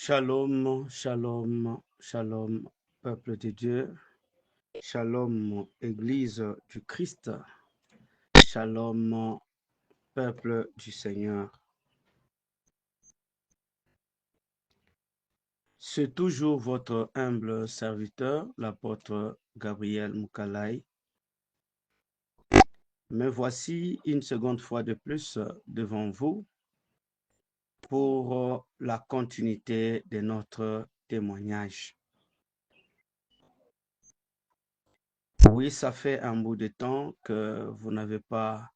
Shalom, shalom, shalom, peuple de Dieu. Shalom, Église du Christ. Shalom, peuple du Seigneur. C'est toujours votre humble serviteur, l'apôtre Gabriel Moukalai. Me voici une seconde fois de plus devant vous pour la continuité de notre témoignage. Oui, ça fait un bout de temps que vous n'avez pas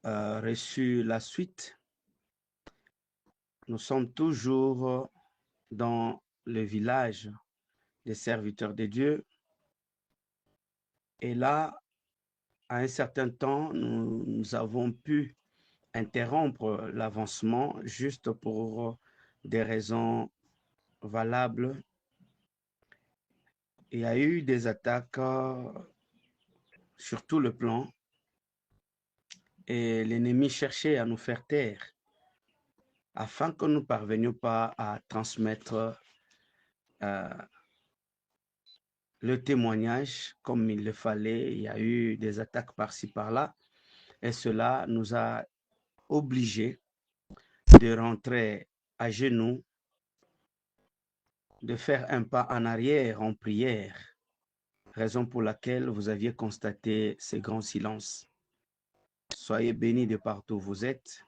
reçu la suite. Nous sommes toujours dans le village des serviteurs de Dieu. Et là, à un certain temps, nous avons pu interrompre l'avancement juste pour des raisons valables. Il y a eu des attaques sur tout le plan et l'ennemi cherchait à nous faire taire afin que nous ne parvenions pas à transmettre le témoignage comme il le fallait. Il y a eu des attaques par-ci par-là et cela nous a obligés de rentrer à genoux, de faire un pas en arrière en prière, raison pour laquelle vous aviez constaté ce grand silence. Soyez bénis de partout où vous êtes,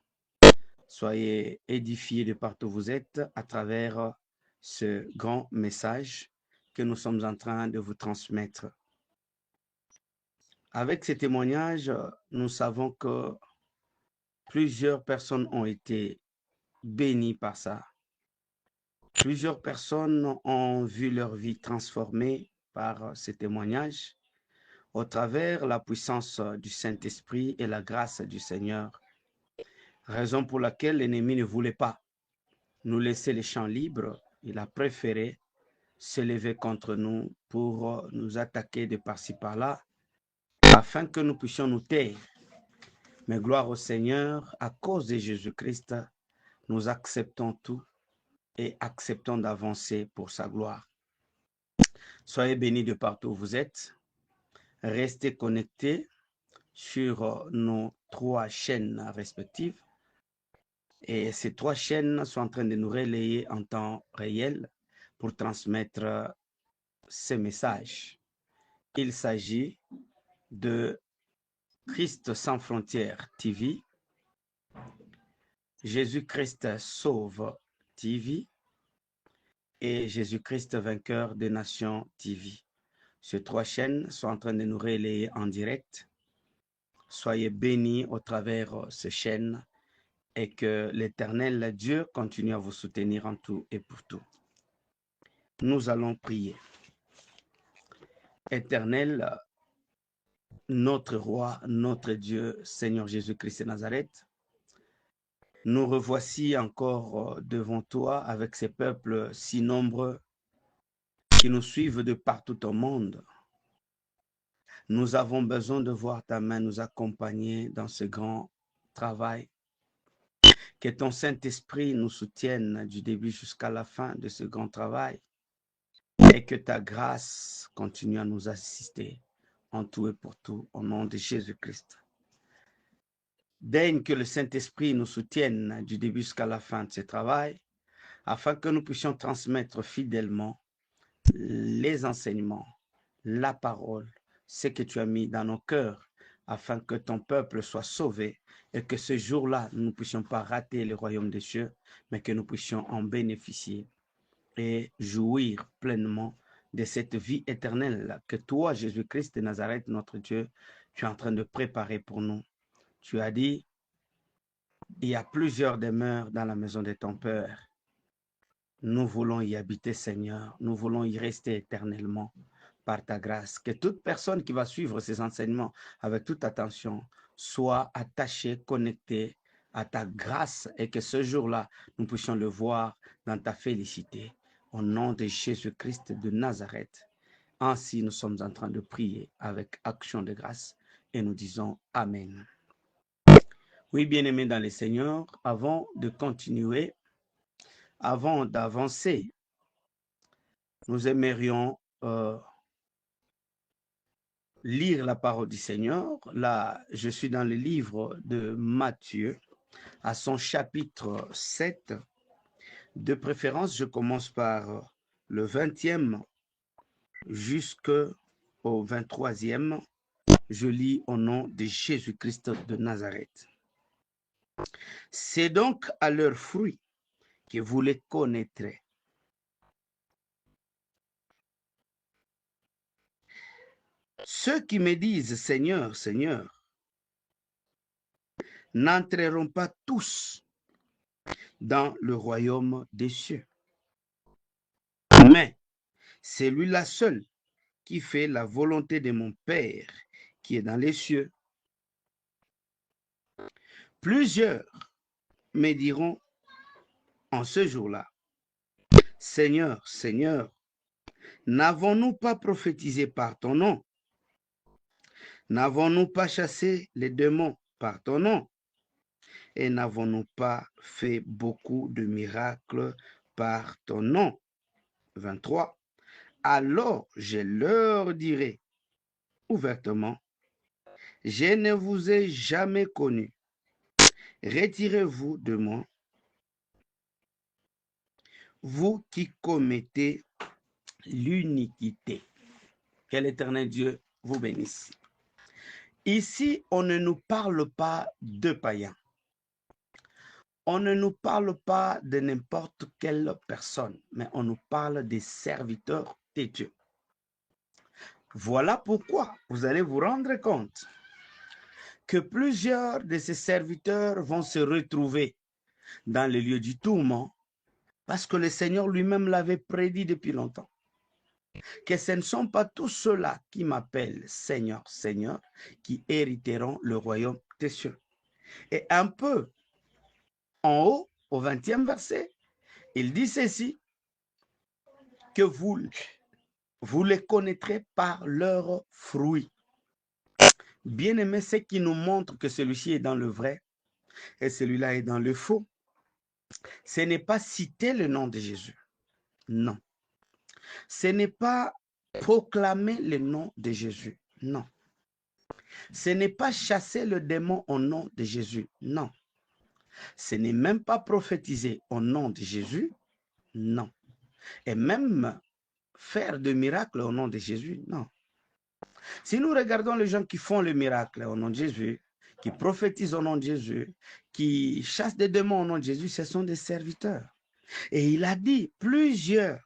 soyez édifiés de partout où vous êtes à travers ce grand message que nous sommes en train de vous transmettre. Avec ces témoignages, nous savons que plusieurs personnes ont été bénies par ça. Plusieurs personnes ont vu leur vie transformée par ces témoignages au travers la puissance du Saint-Esprit et la grâce du Seigneur. Raison pour laquelle l'ennemi ne voulait pas nous laisser les champs libres. Il a préféré se lever contre nous pour nous attaquer de par-ci par-là afin que nous puissions nous taire. Mais gloire au Seigneur, à cause de Jésus-Christ, nous acceptons tout et acceptons d'avancer pour sa gloire. Soyez bénis de partout où vous êtes. Restez connectés sur nos 3 chaînes respectives. Et ces 3 chaînes sont en train de nous relayer en temps réel pour transmettre ces messages. Il s'agit de Christ sans frontières TV, Jésus-Christ sauve TV et Jésus-Christ vainqueur des nations TV. Ces 3 chaînes sont en train de nous relayer en direct. Soyez bénis au travers de ces chaînes et que l'Éternel Dieu continue à vous soutenir en tout et pour tout. Nous allons prier. Éternel, notre roi, notre Dieu, Seigneur Jésus-Christ de Nazareth, nous revoici encore devant toi avec ces peuples si nombreux qui nous suivent de partout au monde. Nous avons besoin de voir ta main nous accompagner dans ce grand travail. Que ton Saint-Esprit nous soutienne du début jusqu'à la fin de ce grand travail et que ta grâce continue à nous assister en tout et pour tout au nom de Jésus-Christ. Daigne que le Saint-Esprit nous soutienne du début jusqu'à la fin de ce travail afin que nous puissions transmettre fidèlement les enseignements, la parole, ce que tu as mis dans nos cœurs afin que ton peuple soit sauvé et que ce jour-là, nous ne puissions pas rater le royaume des cieux, mais que nous puissions en bénéficier et jouir pleinement de cette vie éternelle que toi, Jésus-Christ de Nazareth, notre Dieu, tu es en train de préparer pour nous. Tu as dit, il y a plusieurs demeures dans la maison de ton Père. Nous voulons y habiter, Seigneur. Nous voulons y rester éternellement par ta grâce. Que toute personne qui va suivre ces enseignements avec toute attention soit attachée, connectée à ta grâce et que ce jour-là, nous puissions le voir dans ta félicité. Au nom de Jésus-Christ de Nazareth. Ainsi, nous sommes en train de prier avec action de grâce et nous disons Amen. Oui, bien-aimés dans le Seigneur, avant de continuer, Avant d'avancer, nous aimerions lire la parole du Seigneur. Là, je suis dans le livre de Matthieu, à son chapitre 7. De préférence, je commence par le 20e jusqu'au 23e. Je lis au nom de Jésus-Christ de Nazareth. C'est donc à leurs fruits que vous les connaîtrez. Ceux qui me disent Seigneur, Seigneur, n'entreront pas tous dans le royaume des cieux, mais celui-là seul qui fait la volonté de mon Père qui est dans les cieux. Plusieurs me diront en ce jour-là, Seigneur, Seigneur, n'avons-nous pas prophétisé par ton nom? N'avons-nous pas chassé les démons par ton nom? Et n'avons-nous pas fait beaucoup de miracles par ton nom? 23. Alors je leur dirai ouvertement, je ne vous ai jamais connu. Retirez-vous de moi, vous qui commettez l'iniquité. Que l'Éternel Dieu vous bénisse. Ici, on ne nous parle pas de païens. On ne nous parle pas de n'importe quelle personne, mais on nous parle des serviteurs de Dieu. Voilà pourquoi vous allez vous rendre compte que plusieurs de ces serviteurs vont se retrouver dans le lieu du tourment parce que le Seigneur lui-même l'avait prédit depuis longtemps. Que ce ne sont pas tous ceux-là qui m'appellent Seigneur, Seigneur, qui hériteront le royaume des cieux. Et un peu en haut, au 20e verset, il dit ceci, que vous les connaîtrez par leurs fruits. Bien-aimé, ce qui nous montre que celui-ci est dans le vrai et celui-là est dans le faux, ce n'est pas citer le nom de Jésus. Non. Ce n'est pas proclamer le nom de Jésus. Non. Ce n'est pas chasser le démon au nom de Jésus. Non. Ce n'est même pas prophétiser au nom de Jésus. Non. Et même faire de miracles au nom de Jésus. Non. Si nous regardons les gens qui font le miracle au nom de Jésus, qui prophétisent au nom de Jésus, qui chassent des démons au nom de Jésus, ce sont des serviteurs. Et il a dit, plusieurs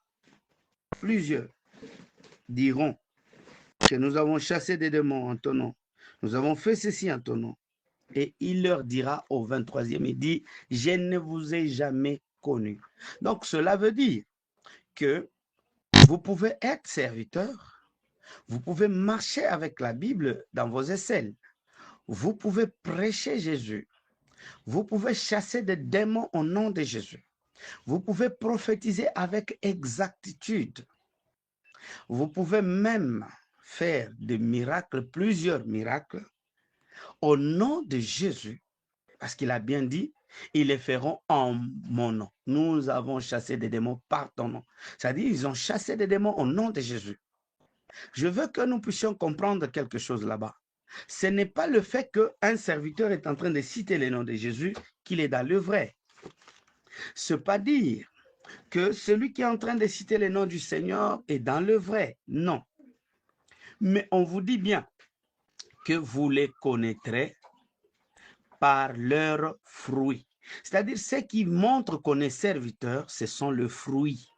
diront que nous avons chassé des démons en ton nom. Nous avons fait ceci en ton nom. Et il leur dira au 23e, il dit, je ne vous ai jamais connu. Donc cela veut dire que vous pouvez être serviteur, vous pouvez marcher avec la Bible dans vos aisselles, vous pouvez prêcher Jésus, vous pouvez chasser des démons au nom de Jésus, vous pouvez prophétiser avec exactitude, vous pouvez même faire des miracles, plusieurs miracles, au nom de Jésus, parce qu'il a bien dit, ils les feront en mon nom. Nous avons chassé des démons par ton nom. C'est-à-dire, ils ont chassé des démons au nom de Jésus. Je veux que nous puissions comprendre quelque chose là-bas. Ce n'est pas le fait qu'un serviteur est en train de citer le nom de Jésus qu'il est dans le vrai. Ce n'est pas dire que celui qui est en train de citer le nom du Seigneur est dans le vrai. Non. Mais on vous dit bien que vous les connaîtrez par leurs fruits. C'est-à-dire, ce qui montre qu'on est serviteur, ce sont les fruits.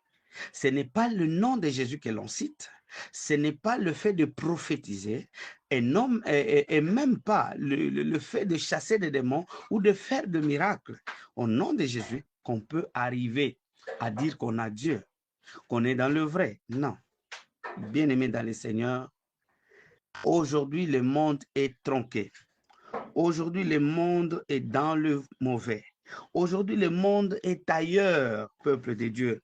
Ce n'est pas le nom de Jésus que l'on cite, ce n'est pas le fait de prophétiser, et même pas le fait de chasser des démons ou de faire des miracles au nom de Jésus qu'on peut arriver à dire qu'on a Dieu, qu'on est dans le vrai. Non. Bien-aimé dans le Seigneur, aujourd'hui le monde est tronqué. Aujourd'hui, le monde est dans le mauvais. Aujourd'hui, le monde est ailleurs, peuple de Dieu.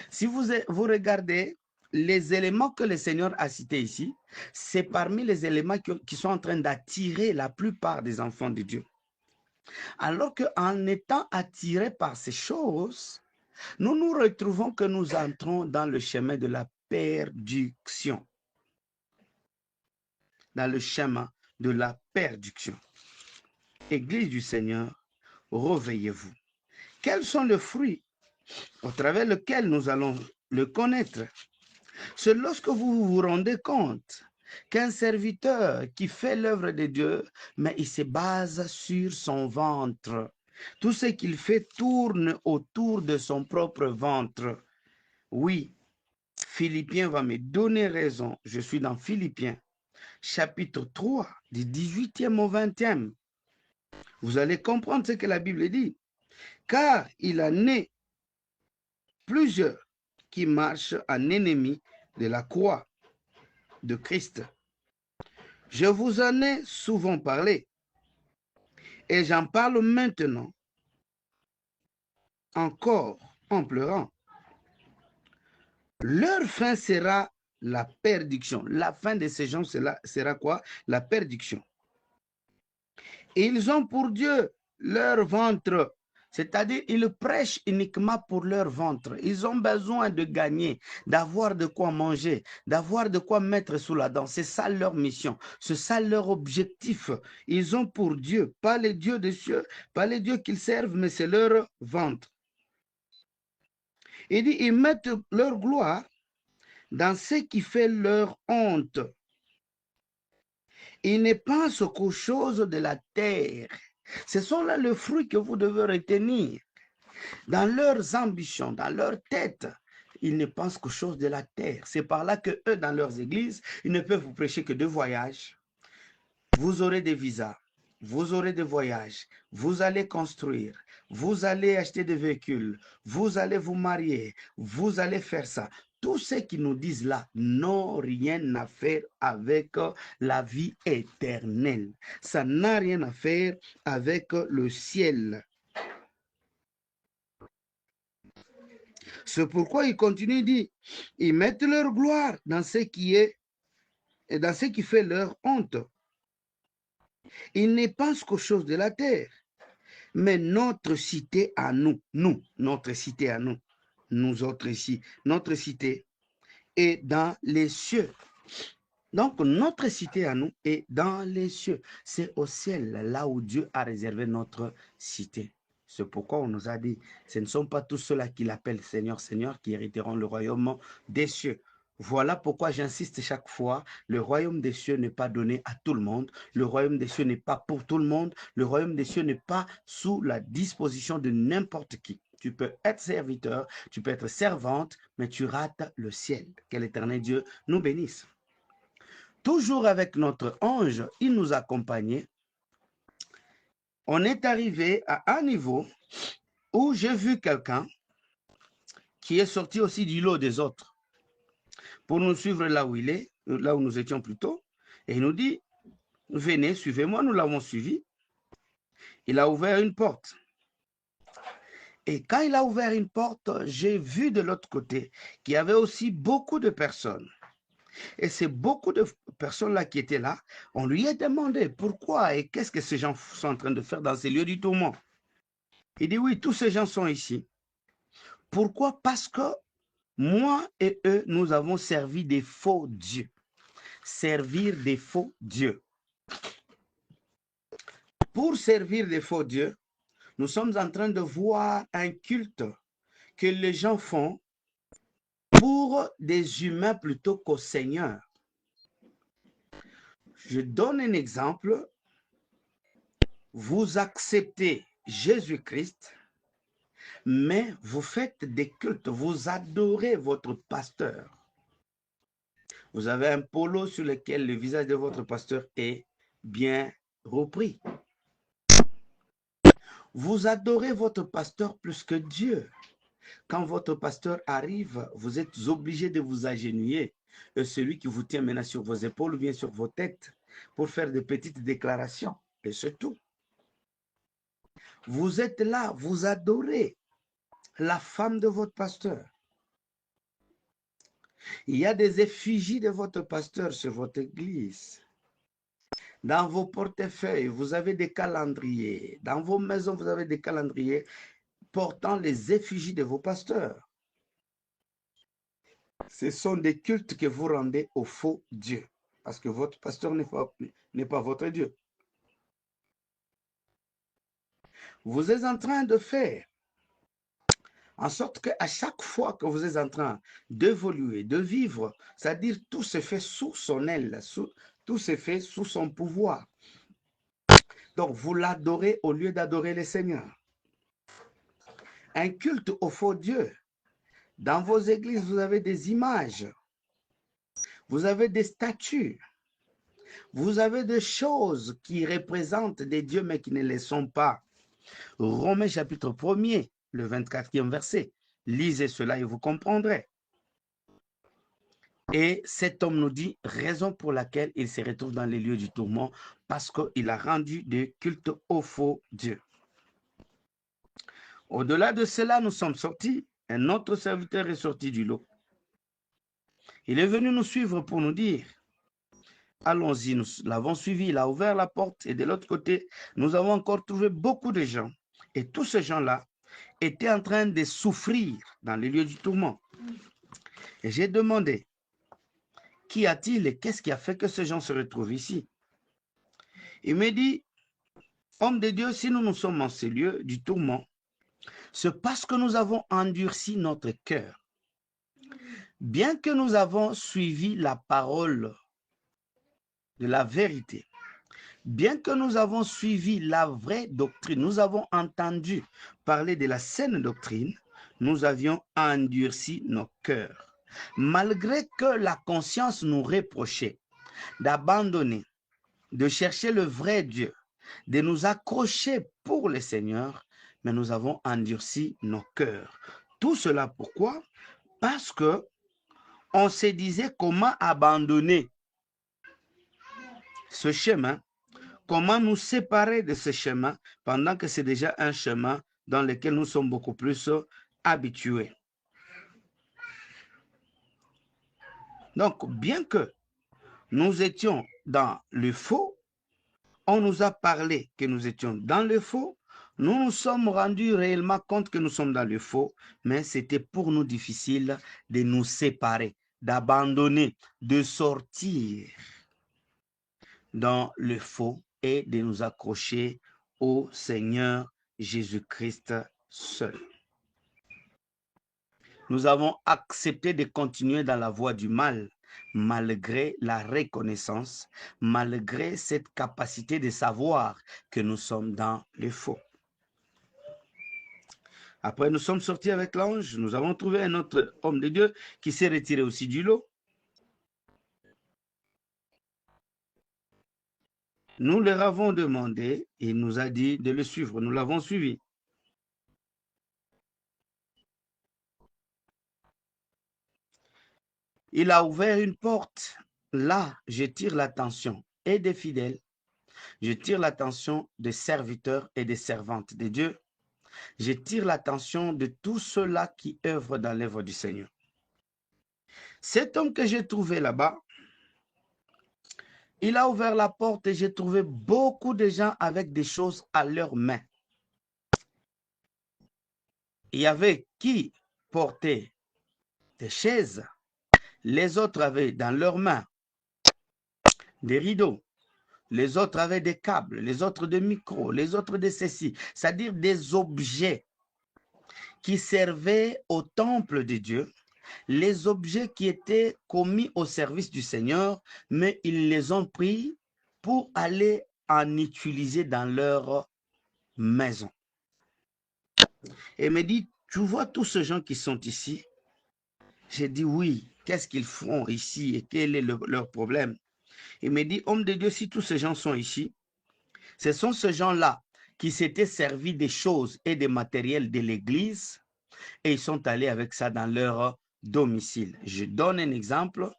Si vous regardez les éléments que le Seigneur a cités ici, c'est parmi les éléments qui sont en train d'attirer la plupart des enfants de Dieu. Alors qu'en étant attirés par ces choses, nous nous retrouvons que nous entrons dans le chemin de la perdition. Dans le chemin de la perdition. Église du Seigneur, réveillez-vous. Quels sont les fruits au travers lesquels nous allons le connaître? C'est lorsque vous vous rendez compte qu'un serviteur qui fait l'œuvre de Dieu, mais il se base sur son ventre. Tout ce qu'il fait tourne autour de son propre ventre. Oui, Philippiens va me donner raison. Je suis dans Philippiens, chapitre 3, du 18e au 20e. Vous allez comprendre ce que la Bible dit. Car il en est plusieurs qui marchent en ennemi de la croix de Christ. Je vous en ai souvent parlé et j'en parle maintenant encore en pleurant. Leur fin sera la perdition. La fin de ces gens sera quoi? La perdition. Ils ont pour Dieu leur ventre. C'est-à-dire, ils prêchent uniquement pour leur ventre. Ils ont besoin de gagner, d'avoir de quoi manger, d'avoir de quoi mettre sous la dent. C'est ça leur mission, c'est ça leur objectif. Ils ont pour Dieu, pas les dieux des cieux, pas les dieux qu'ils servent, mais c'est leur ventre. Il dit, ils mettent leur gloire dans ce qui fait leur honte. Ils ne pensent qu'aux choses de la terre. Ce sont là les fruits que vous devez retenir. Dans leurs ambitions, dans leur tête, ils ne pensent qu'aux choses de la terre. C'est par là que eux, dans leurs églises, ils ne peuvent vous prêcher que de voyages. Vous aurez des visas, vous aurez des voyages, vous allez construire, vous allez acheter des véhicules, vous allez vous marier, vous allez faire ça. Tous ceux qui nous disent là n'ont rien à faire avec la vie éternelle. Ça n'a rien à faire avec le ciel. C'est pourquoi il continue, il dit, ils mettent leur gloire dans ce qui est et dans ce qui fait leur honte. Ils ne pensent qu'aux choses de la terre. Mais notre cité à nous, notre cité à nous, nous autres ici, notre cité est dans les cieux. Donc, notre cité à nous est dans les cieux. C'est au ciel, là où Dieu a réservé notre cité. C'est pourquoi on nous a dit, ce ne sont pas tous ceux-là qui l'appellent Seigneur, Seigneur, qui hériteront le royaume des cieux. Voilà pourquoi j'insiste chaque fois, le royaume des cieux n'est pas donné à tout le monde, le royaume des cieux n'est pas pour tout le monde, le royaume des cieux n'est pas sous la disposition de n'importe qui. Tu peux être serviteur, tu peux être servante, mais tu rates le ciel. Que l'Éternel Dieu nous bénisse. Toujours avec notre ange, il nous accompagnait. On est arrivé à un niveau où j'ai vu quelqu'un qui est sorti aussi du lot des autres pour nous suivre là où il est, là où nous étions plus tôt. Et il nous dit, venez, suivez-moi. Nous l'avons suivi. Il a ouvert une porte. Et quand il a ouvert une porte, j'ai vu de l'autre côté qu'il y avait aussi beaucoup de personnes. Et c'est beaucoup de personnes-là qui étaient là. On lui a demandé pourquoi et qu'est-ce que ces gens sont en train de faire dans ces lieux du tourment. Il dit oui, tous ces gens sont ici. Pourquoi? Parce que moi et eux, nous avons servi des faux dieux. Servir des faux dieux. Pour servir des faux dieux, nous sommes en train de voir un culte que les gens font pour des humains plutôt qu'au Seigneur. Je donne un exemple. Vous acceptez Jésus-Christ, mais vous faites des cultes, vous adorez votre pasteur. Vous avez un polo sur lequel le visage de votre pasteur est bien repris. Vous adorez votre pasteur plus que Dieu. Quand votre pasteur arrive, vous êtes obligé de vous agenouiller. Et celui qui vous tient maintenant sur vos épaules vient sur vos têtes pour faire de petites déclarations. Et c'est tout. Vous êtes là, vous adorez la femme de votre pasteur. Il y a des effigies de votre pasteur sur votre église. Dans vos portefeuilles, vous avez des calendriers. Dans vos maisons, vous avez des calendriers. portant les effigies de vos pasteurs. Ce sont des cultes que vous rendez aux faux dieux, parce que votre pasteur n'est pas votre Dieu. Vous êtes en train de faire en sorte qu'à chaque fois que vous êtes en train d'évoluer, de vivre, c'est-à-dire tout se fait sous son aile, tout se fait sous son pouvoir. Donc, vous l'adorez au lieu d'adorer le Seigneur. Un culte au faux Dieu. Dans vos églises, vous avez des images. Vous avez des statues. Vous avez des choses qui représentent des dieux, mais qui ne les sont pas. Romains chapitre 1er, le 24e verset. Lisez cela et vous comprendrez. Et cet homme nous dit, raison pour laquelle il se retrouve dans les lieux du tourment, parce qu'il a rendu des cultes au faux Dieu. Au-delà de cela, nous sommes sortis. Un autre serviteur est sorti du lot. Il est venu nous suivre pour nous dire, allons-y, nous l'avons suivi, il a ouvert la porte et de l'autre côté, nous avons encore trouvé beaucoup de gens. Et tous ces gens-là étaient en train de souffrir dans les lieux du tourment. Et j'ai demandé, qu'y a-t-il et qu'est-ce qui a fait que ces gens se retrouvent ici? Il me dit, homme de Dieu, si nous nous sommes en ces lieux du tourment, c'est parce que nous avons endurci notre cœur. Bien que nous avons suivi la parole de la vérité, bien que nous avons suivi la vraie doctrine, nous avons entendu parler de la saine doctrine, nous avions endurci nos cœurs. Malgré que la conscience nous reprochait d'abandonner, de chercher le vrai Dieu, de nous accrocher pour le Seigneur, mais nous avons endurci nos cœurs. Tout cela pourquoi? Parce que on se disait comment abandonner ce chemin, comment nous séparer de ce chemin pendant que c'est déjà un chemin dans lequel nous sommes beaucoup plus habitués. Donc, bien que nous étions dans le faux, on nous a parlé que nous étions dans le faux, nous nous sommes rendus réellement compte que nous sommes dans le faux, mais c'était pour nous difficile de nous séparer, d'abandonner, de sortir dans le faux et de nous accrocher au Seigneur Jésus-Christ seul. Nous avons accepté de continuer dans la voie du mal, malgré la reconnaissance, malgré cette capacité de savoir que nous sommes dans le faux. Après, nous sommes sortis avec l'ange, nous avons trouvé un autre homme de Dieu qui s'est retiré aussi du lot. Nous leur avons demandé, et il nous a dit de le suivre, nous l'avons suivi. Il a ouvert une porte. Là, je tire l'attention et des fidèles. Je tire l'attention des serviteurs et des servantes de Dieu. Je tire l'attention de tous ceux-là qui œuvrent dans l'œuvre du Seigneur. Cet homme que j'ai trouvé là-bas, il a ouvert la porte et j'ai trouvé beaucoup de gens avec des choses à leurs mains. Il y avait qui portait des chaises, les autres avaient dans leurs mains des rideaux, les autres avaient des câbles, les autres des micros, les autres de ceci, c'est-à-dire des objets qui servaient au temple de Dieu, les objets qui étaient commis au service du Seigneur, mais ils les ont pris pour aller en utiliser dans leur maison. Et il me dit, tu vois tous ces gens qui sont ici? J'ai dit oui, qu'est-ce qu'ils font ici et quel est leur problème? Il me dit, homme de Dieu, si tous ces gens sont ici, ce sont ces gens-là qui s'étaient servis des choses et des matériels de l'église et ils sont allés avec ça dans leur domicile. Je donne un exemple.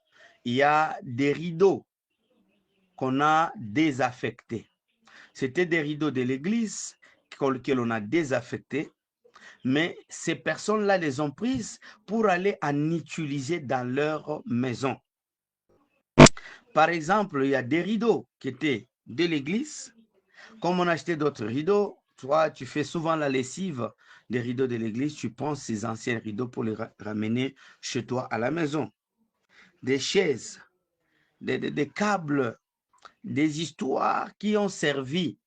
Il y a des rideaux qu'on a désaffectés. C'était des rideaux de l'église que l'on a désaffectés, mais ces personnes-là les ont prises pour aller en utiliser dans leur maison. Par exemple, il y a des rideaux qui étaient de l'église. Comme on achetait d'autres rideaux, toi, tu fais souvent la lessive des rideaux de l'église, tu prends ces anciens rideaux pour les ramener chez toi à la maison. Des chaises, des câbles, des histoires qui ont servi,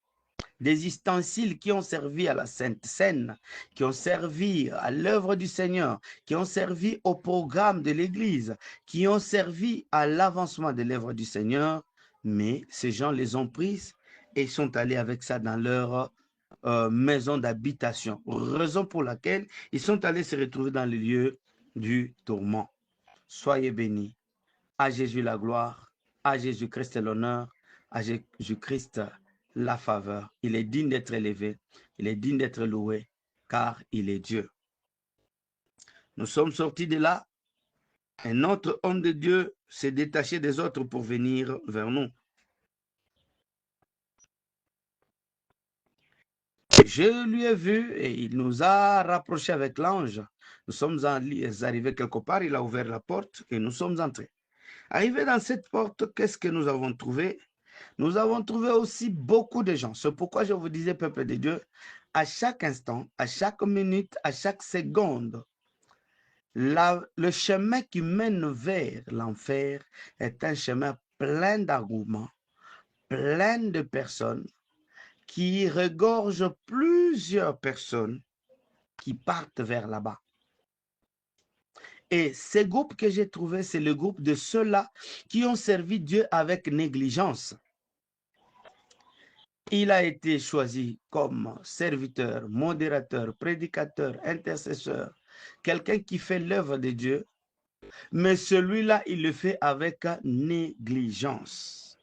des ustensiles qui ont servi à la Sainte Seine, qui ont servi à l'œuvre du Seigneur, qui ont servi au programme de l'Église, qui ont servi à l'avancement de l'œuvre du Seigneur, mais ces gens les ont prises et sont allés avec ça dans leur maison d'habitation, raison pour laquelle ils sont allés se retrouver dans le lieu du tourment. Soyez bénis. À Jésus la gloire, à Jésus-Christ l'honneur, à Jésus-Christ la faveur. Il est digne d'être élevé, il est digne d'être loué, car il est Dieu. Nous sommes sortis de là. Un autre homme de Dieu s'est détaché des autres pour venir vers nous. Je lui ai vu et il nous a rapprochés avec l'ange. Nous sommes arrivés quelque part, il a ouvert la porte et nous sommes entrés. Arrivés dans cette porte, qu'est-ce que nous avons trouvé? Nous avons trouvé aussi beaucoup de gens. C'est pourquoi je vous disais, peuple de Dieu, à chaque instant, à chaque minute, à chaque seconde, le chemin qui mène vers l'enfer est un chemin plein d'arguments, plein de personnes qui regorgent plusieurs personnes qui partent vers là-bas. Et ces groupes que j'ai trouvés, c'est le groupe de ceux-là qui ont servi Dieu avec négligence. Il a été choisi comme serviteur, modérateur, prédicateur, intercesseur, quelqu'un qui fait l'œuvre de Dieu, mais celui-là, il le fait avec négligence.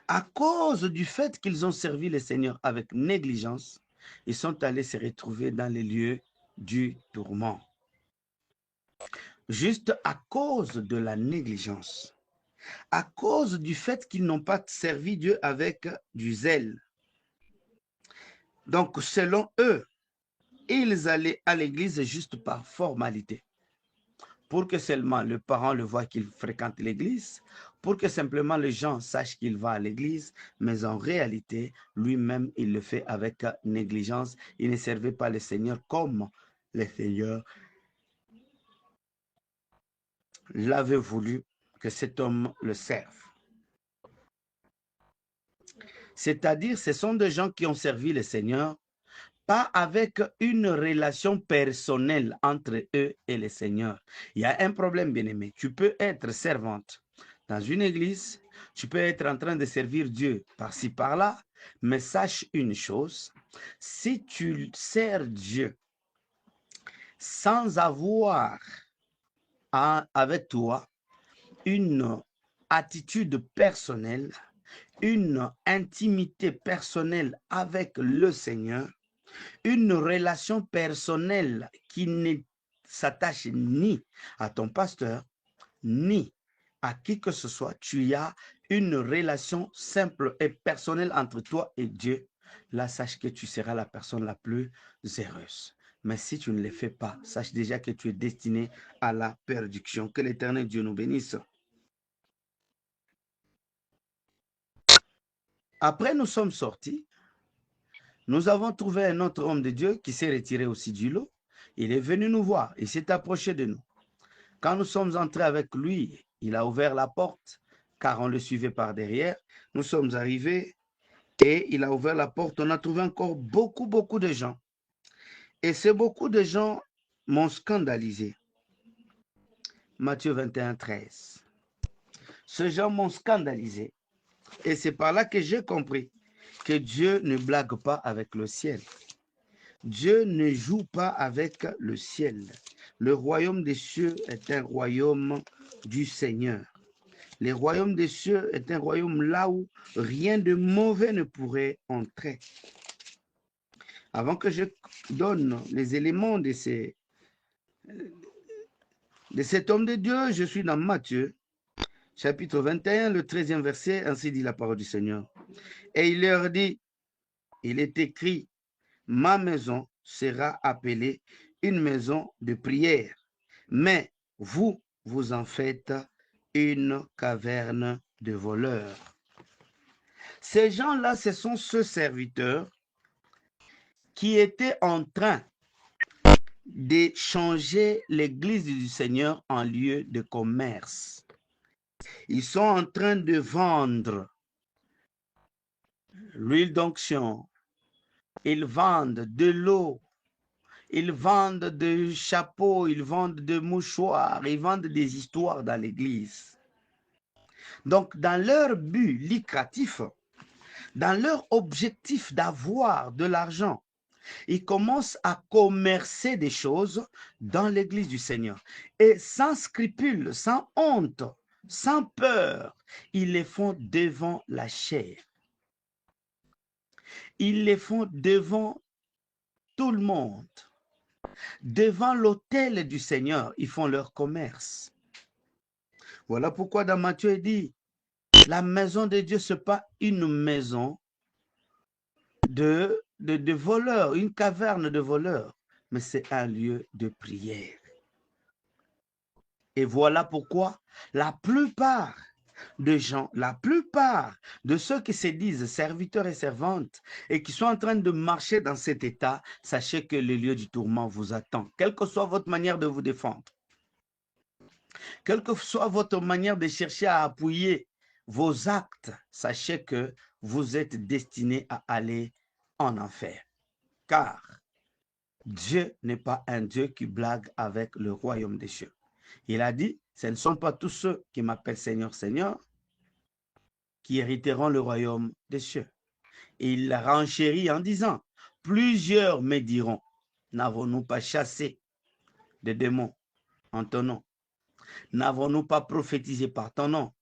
À cause du fait qu'ils ont servi le Seigneur avec négligence, ils sont allés se retrouver dans les lieux du tourment. Juste à cause de la négligence. À cause du fait qu'ils n'ont pas servi Dieu avec du zèle. Donc, selon eux, ils allaient à l'église juste par formalité. Pour que seulement le parent le voit qu'il fréquente l'église, pour que simplement les gens sachent qu'il va à l'église, mais en réalité, lui-même, il le fait avec négligence. Il ne servait pas le Seigneur comme le Seigneur l'avait voulu que cet homme le serve. C'est-à-dire, ce sont des gens qui ont servi le Seigneur, pas avec une relation personnelle entre eux et le Seigneur. Il y a un problème, bien-aimé. Tu peux être servante dans une église, tu peux être en train de servir Dieu par-ci, par-là, mais sache une chose, si tu sers Dieu sans avoir avec toi une attitude personnelle, une intimité personnelle avec le Seigneur, une relation personnelle qui ne s'attache ni à ton pasteur, ni à qui que ce soit, tu as une relation simple et personnelle entre toi et Dieu, là, sache que tu seras la personne la plus heureuse. Mais si tu ne le fais pas, sache déjà que tu es destiné à la perdition. Que l'Éternel Dieu nous bénisse. Après, nous sommes sortis. Nous avons trouvé un autre homme de Dieu qui s'est retiré aussi du lot. Il est venu nous voir, il s'est approché de nous. Quand nous sommes entrés avec lui, il a ouvert la porte, car on le suivait par derrière. Nous sommes arrivés et il a ouvert la porte. On a trouvé encore beaucoup de gens. Et ces beaucoup de gens m'ont scandalisé. Matthieu 21, 13. Ces gens m'ont scandalisé. Et c'est par là que j'ai compris que Dieu ne blague pas avec le ciel. Dieu ne joue pas avec le ciel. Le royaume des cieux est un royaume du Seigneur. Le royaume des cieux est un royaume là où rien de mauvais ne pourrait entrer. Avant que je donne les éléments de cet homme de Dieu, je suis dans Matthieu, chapitre 21, le 13e verset, ainsi dit la parole du Seigneur. Et il leur dit, il est écrit, ma maison sera appelée une maison de prière, mais vous, vous en faites une caverne de voleurs. Ces gens-là, ce sont ceux serviteurs qui étaient en train de changer l'église du Seigneur en lieu de commerce. Ils sont en train de vendre l'huile d'onction, ils vendent de l'eau, ils vendent des chapeaux, ils vendent des mouchoirs, ils vendent des histoires dans l'église. Donc, dans leur but lucratif, dans leur objectif d'avoir de l'argent, ils commencent à commercer des choses dans l'église du Seigneur. Et sans scrupule, sans honte, sans peur, ils les font devant la chair. Ils les font devant tout le monde. Devant l'autel du Seigneur, ils font leur commerce. Voilà pourquoi dans Matthieu, il dit, la maison de Dieu, ce n'est pas une maison de voleurs, une caverne de voleurs, mais c'est un lieu de prière. Et voilà pourquoi la plupart de gens, la plupart de ceux qui se disent serviteurs et servantes et qui sont en train de marcher dans cet état, sachez que le lieu du tourment vous attend, quelle que soit votre manière de vous défendre. Quelle que soit votre manière de chercher à appuyer vos actes, sachez que vous êtes destinés à aller en enfer. Car Dieu n'est pas un Dieu qui blague avec le royaume des cieux. Il a dit, ce ne sont pas tous ceux qui m'appellent Seigneur, Seigneur, qui hériteront le royaume des cieux. Et il renchérit en disant, plusieurs me diront, n'avons-nous pas chassé des démons en ton nom? N'avons-nous pas prophétisé par ton nom?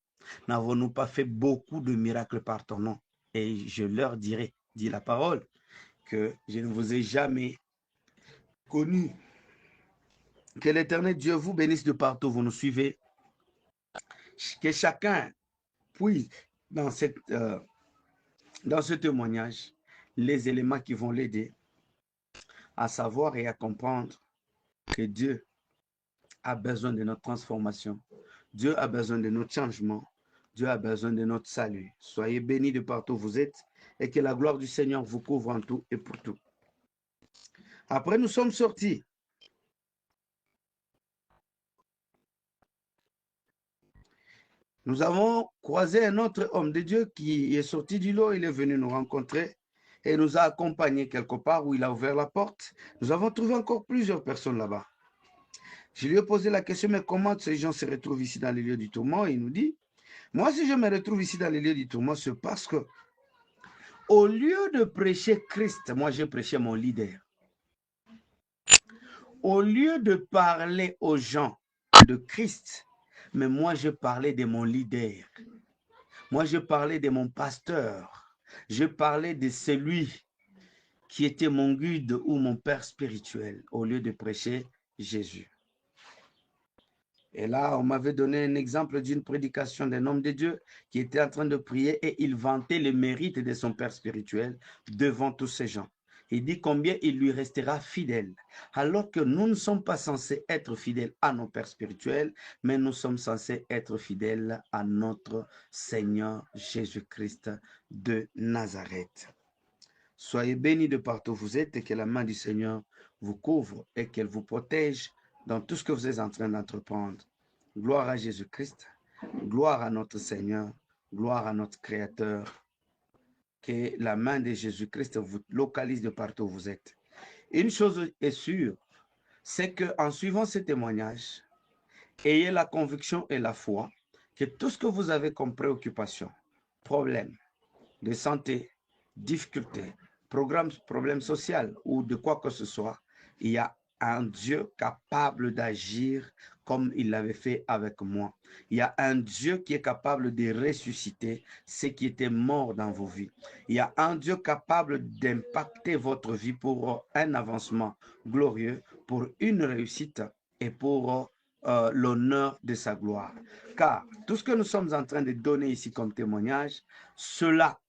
N'avons-nous pas fait beaucoup de miracles par ton nom? Et je leur dirai, dit la parole, que je ne vous ai jamais connu. Que l'Éternel Dieu vous bénisse de partout, vous nous suivez. Que chacun puisse, dans ce témoignage, les éléments qui vont l'aider à savoir et à comprendre que Dieu a besoin de notre transformation. Dieu a besoin de notre changement. Dieu a besoin de notre salut. Soyez bénis de partout où vous êtes et que la gloire du Seigneur vous couvre en tout et pour tout. Après, nous sommes sortis. Nous avons croisé un autre homme de Dieu qui est sorti du lot. Il est venu nous rencontrer et nous a accompagnés quelque part où il a ouvert la porte. Nous avons trouvé encore plusieurs personnes là-bas. Je lui ai posé la question, mais comment ces gens se retrouvent ici dans les lieux du tourment? Il nous dit, moi, si je me retrouve ici dans les lieux du tourment, c'est parce que au lieu de prêcher Christ, moi, j'ai prêché mon leader. Au lieu de parler aux gens de Christ, mais moi, je parlais de mon leader. Moi, je parlais de mon pasteur. Je parlais de celui qui était mon guide ou mon père spirituel, au lieu de prêcher Jésus. Et là, on m'avait donné un exemple d'une prédication d'un homme de Dieu qui était en train de prier et il vantait les mérites de son père spirituel devant tous ces gens. Il dit combien il lui restera fidèle, alors que nous ne sommes pas censés être fidèles à nos pères spirituels, mais nous sommes censés être fidèles à notre Seigneur Jésus-Christ de Nazareth. Soyez bénis de partout où vous êtes et que la main du Seigneur vous couvre et qu'elle vous protège dans tout ce que vous êtes en train d'entreprendre. Gloire à Jésus-Christ, gloire à notre Seigneur, gloire à notre Créateur. Que la main de Jésus-Christ vous localise de partout où vous êtes. Une chose est sûre, c'est qu'en suivant ce témoignage, ayez la conviction et la foi que tout ce que vous avez comme préoccupation, problème de santé, difficulté, problème social ou de quoi que ce soit, il y a un Dieu capable d'agir comme il l'avait fait avec moi. Il y a un Dieu qui est capable de ressusciter ce qui était mort dans vos vies. Il y a un Dieu capable d'impacter votre vie pour un avancement glorieux, pour une réussite et pour l'honneur de sa gloire. Car tout ce que nous sommes en train de donner ici comme témoignage, cela,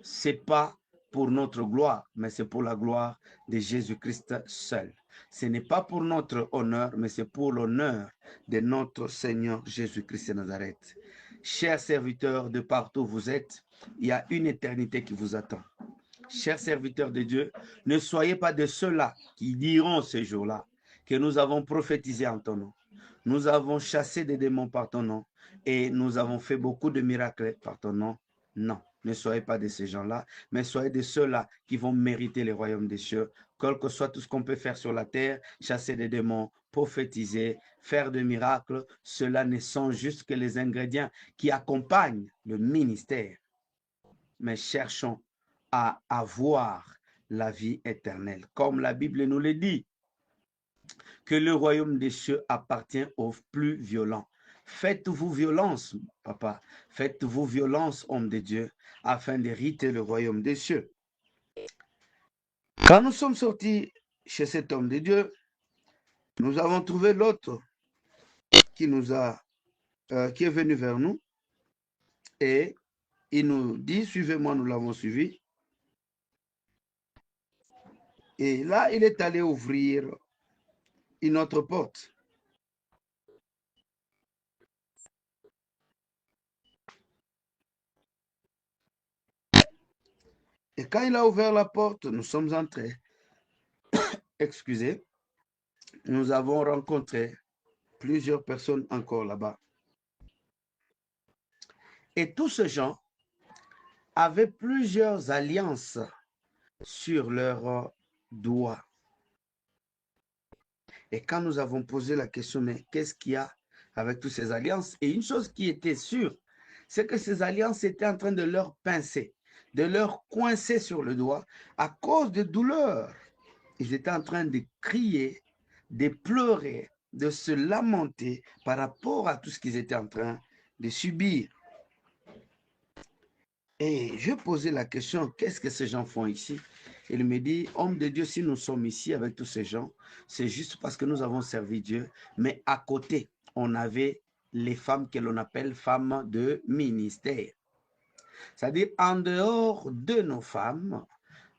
ce n'est pas pour notre gloire, mais c'est pour la gloire de Jésus-Christ seul. Ce n'est pas pour notre honneur, mais c'est pour l'honneur de notre Seigneur Jésus-Christ de Nazareth. Chers serviteurs de partout où vous êtes, il y a une éternité qui vous attend. chers serviteurs de Dieu, ne soyez pas de ceux-là qui diront ce jour-là que nous avons prophétisé en ton nom. Nous avons chassé des démons par ton nom et nous avons fait beaucoup de miracles par ton nom. Non, ne soyez pas de ces gens-là, mais soyez de ceux-là qui vont mériter le royaume des cieux, quel que soit tout ce qu'on peut faire sur la terre, chasser des démons, prophétiser, faire des miracles, cela ne sont juste que les ingrédients qui accompagnent le ministère. Mais cherchons à avoir la vie éternelle, comme la Bible nous le dit, que le royaume des cieux appartient aux plus violents. Faites-vous violence, papa, faites-vous violence, homme de Dieu, afin d'hériter le royaume des cieux. Quand nous sommes sortis chez cet homme de Dieu, nous avons trouvé l'autre qui est venu vers nous et il nous dit, suivez-moi, nous l'avons suivi. Et là, il est allé ouvrir une autre porte. Et quand il a ouvert la porte, nous sommes entrés. Excusez, nous avons rencontré plusieurs personnes encore là-bas. Et tous ces gens avaient plusieurs alliances sur leurs doigts. Et quand nous avons posé la question, mais qu'est-ce qu'il y a avec toutes ces alliances? Et une chose qui était sûre, c'est que ces alliances étaient en train de leur pincer, de leur coincer sur le doigt à cause de douleurs. Ils étaient en train de crier, de pleurer, de se lamenter par rapport à tout ce qu'ils étaient en train de subir. Et je posais la question, qu'est-ce que ces gens font ici? Il me dit, homme de Dieu, si nous sommes ici avec tous ces gens, c'est juste parce que nous avons servi Dieu. Mais à côté, on avait les femmes que l'on appelle femmes de ministère. C'est-à-dire en dehors de nos femmes,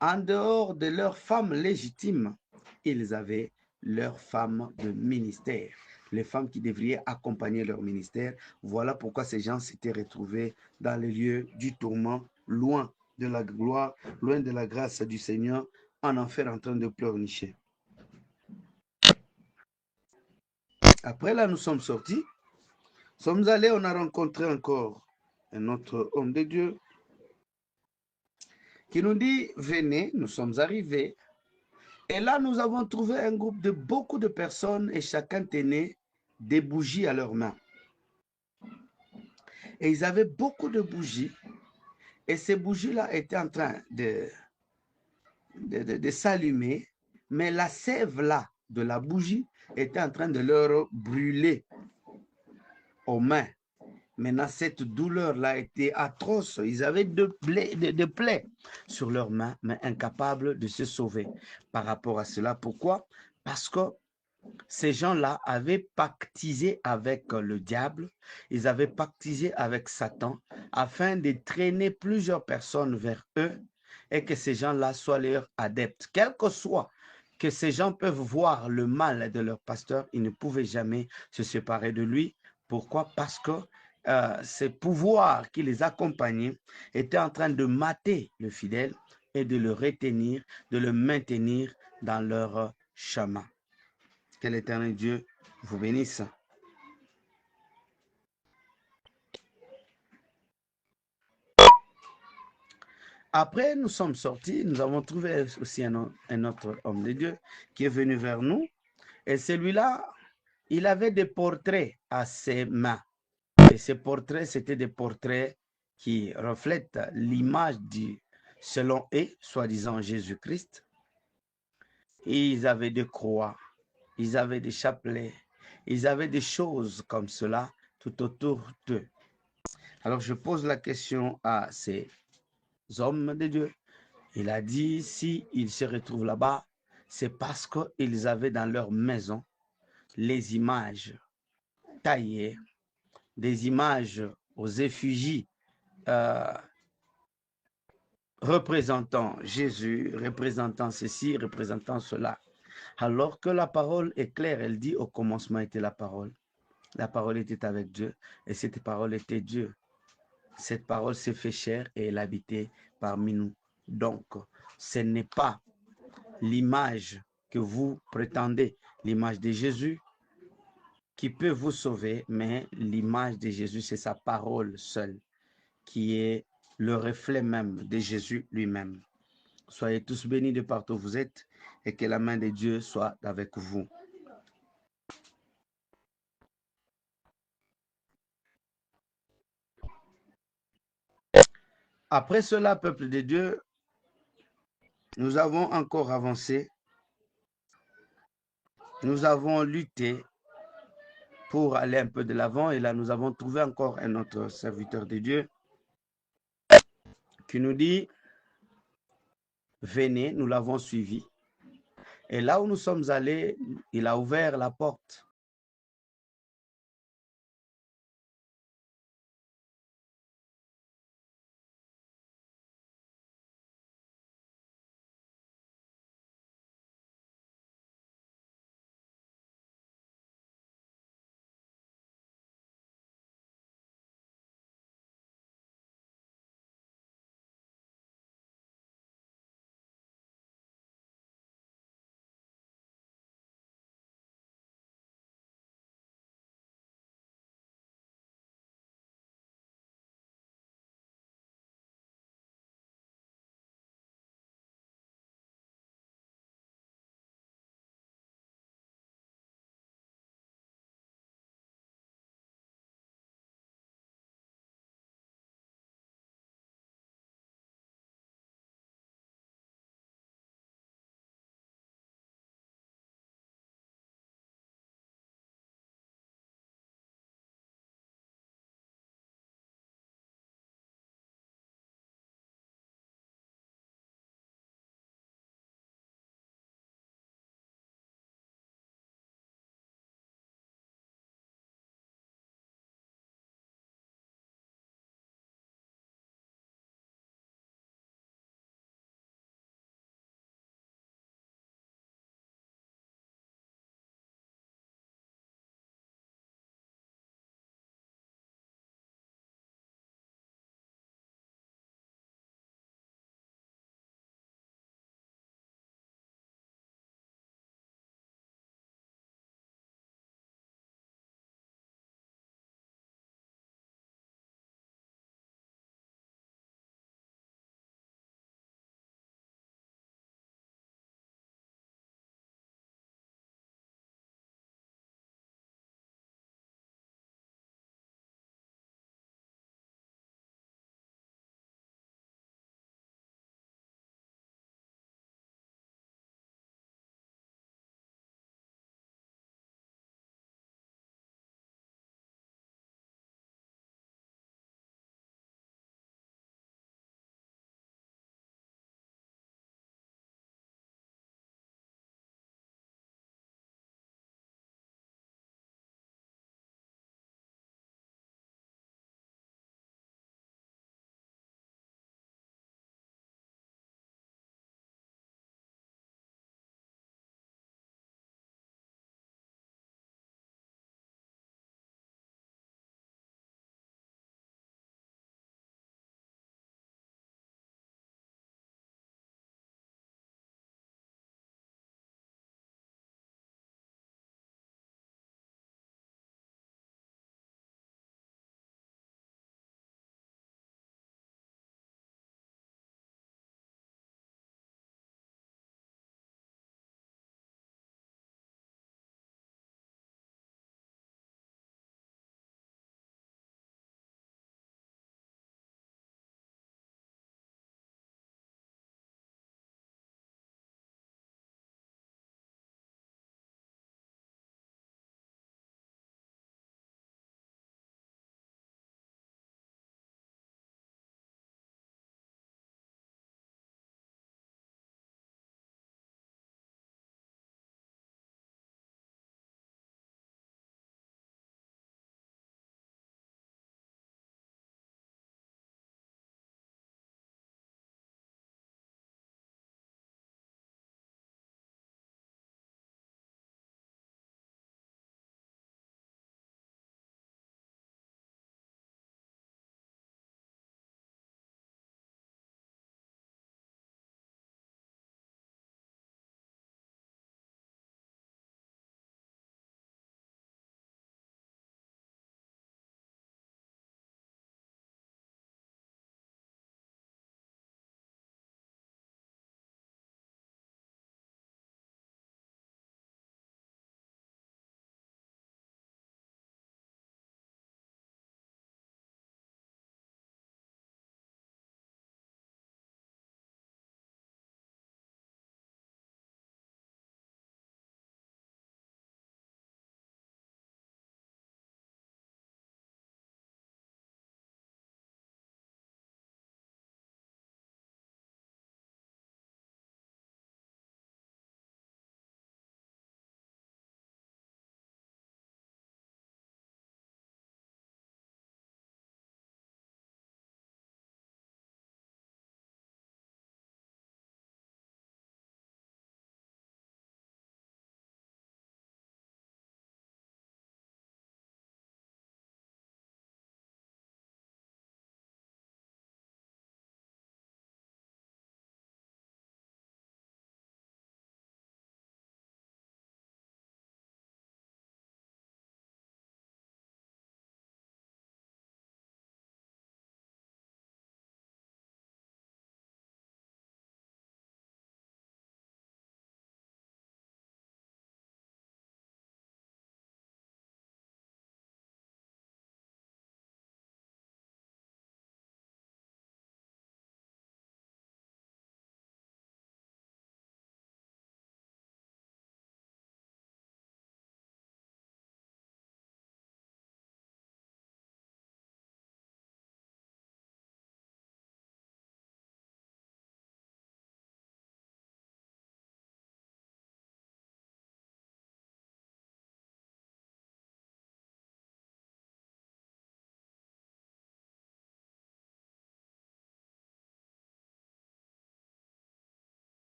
en dehors de leurs femmes légitimes, ils avaient leurs femmes de ministère, les femmes qui devraient accompagner leur ministère. Voilà pourquoi ces gens s'étaient retrouvés dans les lieux du tourment, loin de la gloire, loin de la grâce du Seigneur, en enfer en train de pleurnicher. Après là, nous sommes sortis, sommes allés, on a rencontré encore un autre homme de Dieu qui nous dit, venez, nous sommes arrivés. Et là, nous avons trouvé un groupe de beaucoup de personnes et chacun tenait des bougies à leurs mains. Et ils avaient beaucoup de bougies. Et ces bougies-là étaient en train de s'allumer. Mais la sève-là de la bougie était en train de leur brûler aux mains. Maintenant, cette douleur-là était atroce. Ils avaient des plaies sur leurs mains, mais incapables de se sauver par rapport à cela. Pourquoi? Parce que ces gens-là avaient pactisé avec le diable, ils avaient pactisé avec Satan afin de traîner plusieurs personnes vers eux et que ces gens-là soient leurs adeptes. Quel que soit que ces gens peuvent voir le mal de leur pasteur, ils ne pouvaient jamais se séparer de lui. Pourquoi? Parce que ces pouvoirs qui les accompagnaient étaient en train de mater le fidèle et de le retenir, de le maintenir dans leur chemin. Que l'Éternel Dieu vous bénisse. Après, nous sommes sortis, nous avons trouvé aussi un autre homme de Dieu qui est venu vers nous. Et celui-là, il avait des portraits à ses mains. Et ces portraits, c'était des portraits qui reflètent l'image du, selon eux, soi-disant Jésus-Christ. Ils avaient des croix, ils avaient des chapelets, ils avaient des choses comme cela tout autour d'eux. Alors je pose la question à ces hommes de Dieu. Il a dit, s'ils se retrouvent là-bas, c'est parce qu'ils avaient dans leur maison les images taillées, des images aux effigies représentant Jésus, représentant ceci, représentant cela. Alors que la parole est claire, elle dit au commencement était la parole. La parole était avec Dieu et cette parole était Dieu. Cette parole s'est fait chair et elle habitait parmi nous. Donc, ce n'est pas l'image que vous prétendez, l'image de Jésus qui peut vous sauver, mais l'image de Jésus, c'est sa parole seule, qui est le reflet même de Jésus lui-même. Soyez tous bénis de partout où vous êtes et que la main de Dieu soit avec vous. Après cela, peuple de Dieu, nous avons encore avancé. Nous avons lutté pour aller un peu de l'avant et là, nous avons trouvé encore un autre serviteur de Dieu qui nous dit, venez, nous l'avons suivi. Et là où nous sommes allés, il a ouvert la porte